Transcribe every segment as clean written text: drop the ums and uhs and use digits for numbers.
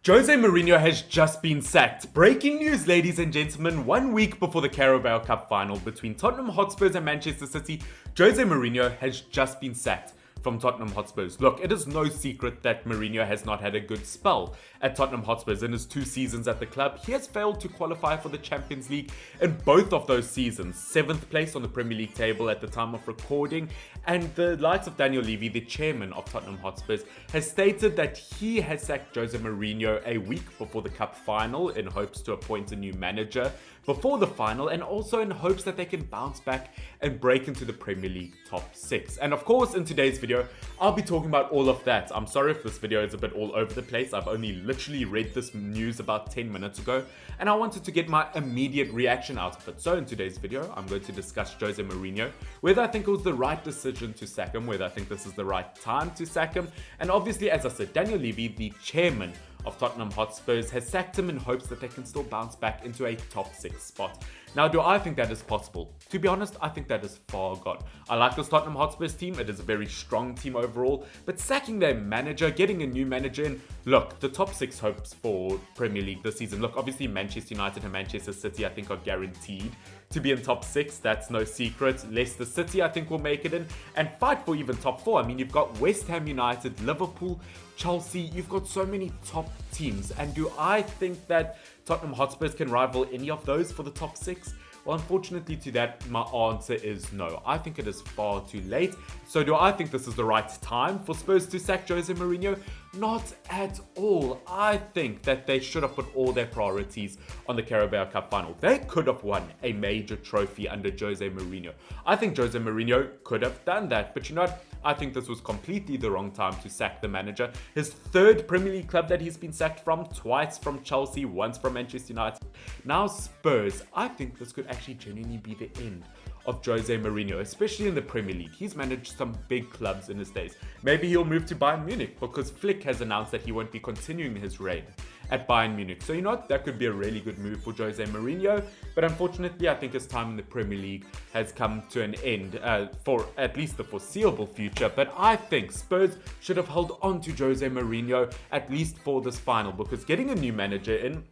Jose Mourinho has just been sacked. Breaking news, ladies and gentlemen. 1 week before the Carabao Cup final between Tottenham Hotspur and Manchester City, Jose Mourinho has just been sacked from Tottenham Hotspurs. Look, it is no secret that Mourinho has not had a good spell at Tottenham Hotspurs in his 2 seasons at the club. He has failed to qualify for the Champions League in both of those seasons. 7th place on the Premier League table at the time of recording. And the likes of Daniel Levy, the chairman of Tottenham Hotspurs, has stated that he has sacked Jose Mourinho a week before the cup final in hopes to appoint a new manager before the final, and also in hopes that they can bounce back and break into the Premier League top 6. And of course, in today's video, I'll be talking about all of that. I'm sorry if this video is a bit all over the place. I've only literally read this news about 10 minutes ago, and I wanted to get my immediate reaction out of it. So in today's video, I'm going to discuss Jose Mourinho, whether I think it was the right decision to sack him, whether I think this is the right time to sack him, and obviously, as I said, Daniel Levy, the chairman of Tottenham Hotspurs, has sacked him in hopes that they can still bounce back into a top 6 spot. Now, do I think that is possible? To be honest, I think that is far gone. I like this Tottenham Hotspurs team. It is a very strong team overall, but sacking their manager, getting a new manager in, look, the top 6 hopes for Premier League this season, look, obviously Manchester United and Manchester City, I think, are guaranteed to be in top 6. That's no secret. Leicester City, I think, will make it in and fight for even top 4. I mean, you've got West Ham United, Liverpool, Chelsea. You've got so many top teams. And do I think that Tottenham Hotspurs can rival any of those for the top 6? Well, unfortunately to that, my answer is no. I think it is far too late. So do I think this is the right time for Spurs to sack Jose Mourinho? Not at all. I think that they should have put all their priorities on the Carabao Cup final. They could have won a major trophy under Jose Mourinho. I think Jose Mourinho could have done that. But you know what? I think this was completely the wrong time to sack the manager. His 3rd Premier League club that he's been sacked from, twice from Chelsea, once from Manchester United. Now Spurs. I think this could actually genuinely be the end of Jose Mourinho, especially in the Premier League. He's managed some big clubs in his days. Maybe he'll move to Bayern Munich because Flick has announced that he won't be continuing his reign at Bayern Munich. So you know what? That could be a really good move for Jose Mourinho. But unfortunately, I think his time in the Premier League has come to an end for at least the foreseeable future. But I think Spurs should have held on to Jose Mourinho at least for this final, because getting a new manager in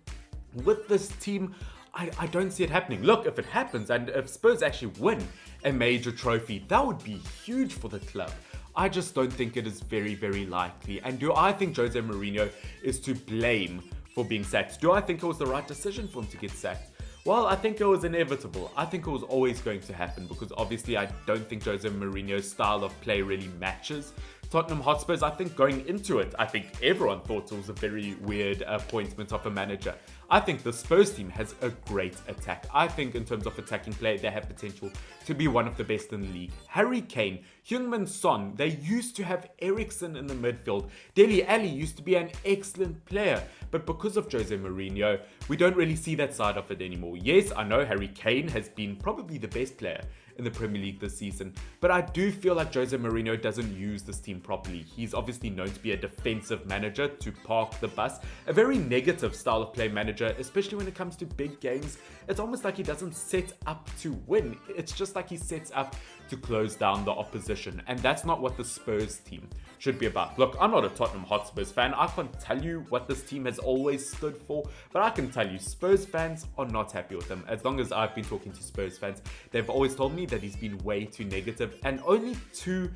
with this team, I don't see it happening. Look, if it happens and if Spurs actually win a major trophy, that would be huge for the club. I just don't think it is very, very likely. And do I think Jose Mourinho is to blame for being sacked? Do I think it was the right decision for him to get sacked? Well, I think it was inevitable. I think it was always going to happen because obviously I don't think Jose Mourinho's style of play really matches Tottenham Hotspurs. I think going into it, I think everyone thought it was a very weird appointment of a manager. I think the Spurs team has a great attack. I think in terms of attacking play, they have potential to be one of the best in the league. Harry Kane, Heung-min Son, they used to have Eriksen in the midfield. Dele Alli used to be an excellent player. But because of Jose Mourinho, we don't really see that side of it anymore. Yes, I know Harry Kane has been probably the best player in the Premier League this season, but I do feel like Jose Mourinho doesn't use this team properly. He's obviously known to be a defensive manager, to park the bus, a very negative style of play manager, especially when it comes to big games. It's almost like he doesn't set up to win. It's just like he sets up to close down the opposition, and that's not what the Spurs team should be about. Look, I'm not a Tottenham Hotspurs fan. I can't tell you what this team has always stood for, but I can tell you Spurs fans are not happy with him. As long as I've been talking to Spurs fans, they've always told me that he's been way too negative, and only 2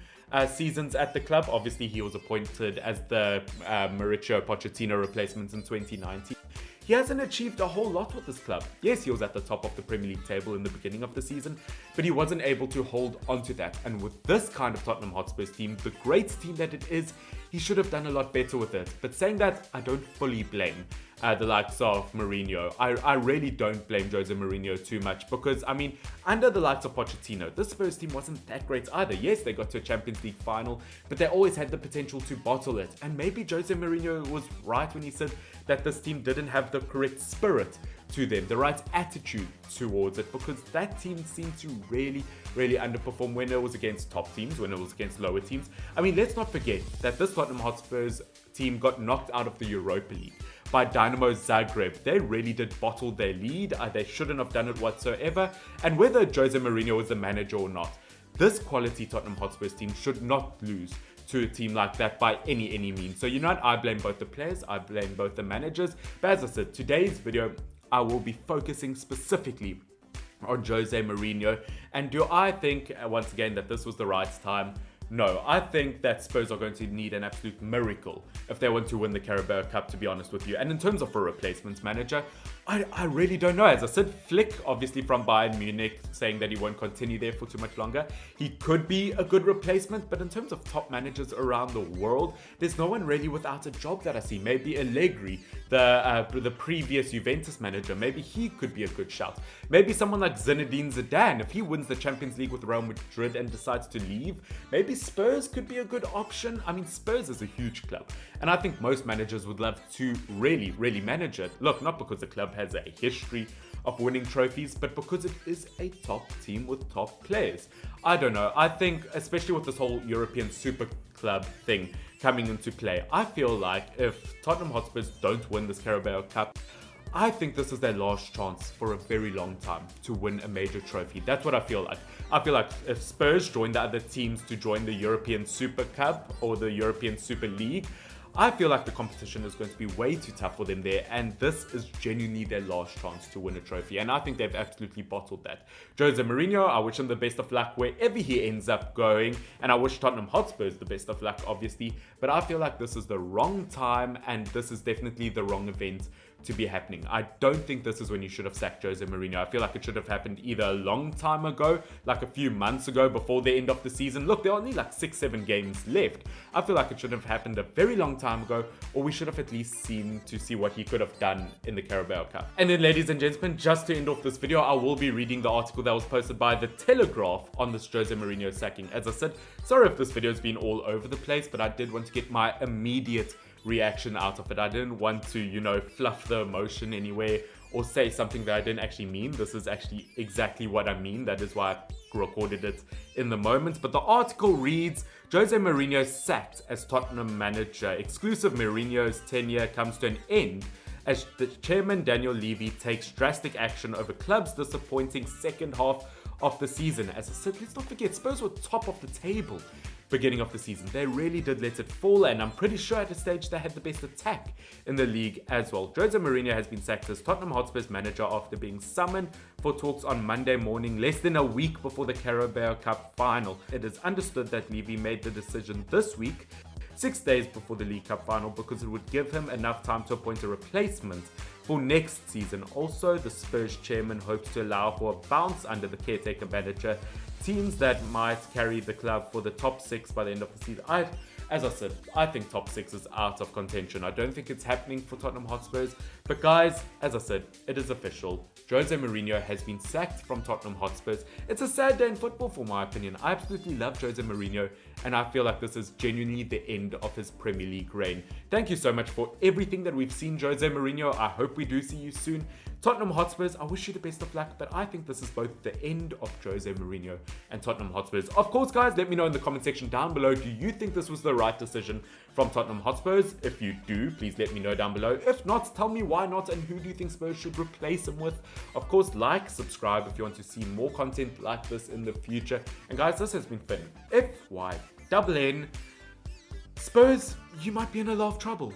seasons at the club. Obviously, he was appointed as the Mauricio Pochettino replacement in 2019. He hasn't achieved a whole lot with this club. Yes, he was at the top of the Premier League table in the beginning of the season, but he wasn't able to hold on to that. And with this kind of Tottenham Hotspurs team, the great team that it is, he should have done a lot better with it. But saying that, I don't fully blame the likes of Mourinho. I really don't blame Jose Mourinho too much because, I mean, under the likes of Pochettino, this Spurs team wasn't that great either. Yes, they got to a Champions League final, but they always had the potential to bottle it. And maybe Jose Mourinho was right when he said that this team didn't have the correct spirit to them, the right attitude towards it, because that team seemed to really underperform when it was against top teams, when it was against lower teams. I mean, let's not forget that this Tottenham Hotspurs team got knocked out of the Europa League by Dynamo Zagreb. They really did bottle their lead. They shouldn't have done it whatsoever. And whether Jose Mourinho was the manager or not, this quality Tottenham Hotspurs team should not lose to a team like that by any means. So you know what? I blame both the players, I blame both the managers. But as I said, today's video, I will be focusing specifically on Jose Mourinho. And do I think, once again, that this was the right time? No, I think that Spurs are going to need an absolute miracle if they want to win the Carabao Cup, to be honest with you. And in terms of a replacement manager, I really don't know. As I said, Flick, obviously from Bayern Munich, saying that he won't continue there for too much longer. He could be a good replacement, but in terms of top managers around the world, there's no one really without a job that I see. Maybe Allegri, the previous Juventus manager, maybe he could be a good shout. Maybe someone like Zinedine Zidane, if he wins the Champions League with Real Madrid and decides to leave, maybe Spurs could be a good option. I mean, Spurs is a huge club, and I think most managers would love to really manage it. Look, not because the club has a history of winning trophies, but because it is a top team with top players. I don't know. I think, especially with this whole European Super Club thing coming into play, I feel like if Tottenham Hotspurs don't win this Carabao Cup, I think this is their last chance for a very long time to win a major trophy. That's what I feel like. I feel like if Spurs join the other teams to join the European Super Cup or the European Super League, I feel like the competition is going to be way too tough for them there, and this is genuinely their last chance to win a trophy, and I think they've absolutely bottled that. Jose Mourinho, I wish him the best of luck wherever he ends up going, and I wish Tottenham Hotspurs the best of luck, obviously, but I feel like this is the wrong time, and this is definitely the wrong event to be happening. I don't think this is when you should have sacked Jose Mourinho. I feel like it should have happened either a long time ago, like a few months ago before the end of the season. Look, there are only like 6-7 games left. I feel like it should have happened a very long time ago, or we should have at least seen to see what he could have done in the Carabao Cup. And then, ladies and gentlemen, just to end off this video, I will be reading the article that was posted by The Telegraph on this Jose Mourinho sacking. As I said, sorry if this video has been all over the place, but I did want to get my immediate reaction out of it. I didn't want to, fluff the emotion anywhere or say something that I didn't actually mean. This is actually exactly what I mean. That is why I recorded it in the moment. But the article reads, Jose Mourinho sacked as Tottenham manager. Exclusive Mourinho's tenure comes to an end as the chairman Daniel Levy takes drastic action over club's disappointing second half of the season. As I said, let's not forget, Spurs were top of the table beginning of the season. They really did let it fall, and I'm pretty sure at a stage they had the best attack in the league as well. Jose Mourinho has been sacked as Tottenham Hotspur's manager after being summoned for talks on Monday morning, less than a week before the Carabao Cup final. It is understood that Levy made the decision this week, 6 days before the League Cup final, because it would give him enough time to appoint a replacement for next season. Also, the Spurs chairman hopes to allow for a bounce under the caretaker manager, teams that might carry the club for the top 6 by the end of the season. As I said, I think top 6 is out of contention. I don't think it's happening for Tottenham Hotspurs. But guys, as I said, it is official. Jose Mourinho has been sacked from Tottenham Hotspurs. It's a sad day in football, for my opinion. I absolutely love Jose Mourinho, and I feel like this is genuinely the end of his Premier League reign. Thank you so much for everything that we've seen, Jose Mourinho. I hope we do see you soon. Tottenham Hotspurs, I wish you the best of luck, but I think this is both the end of Jose Mourinho and Tottenham Hotspurs. Of course, guys, let me know in the comment section down below, do you think this was the right decision from Tottenham Hotspurs? If you do, please let me know down below. If not, tell me why not, and who do you think Spurs should replace him with? Of course, like, subscribe if you want to see more content like this in the future. And guys, this has been Finn. FY Double N. Spurs, you might be in a lot of trouble.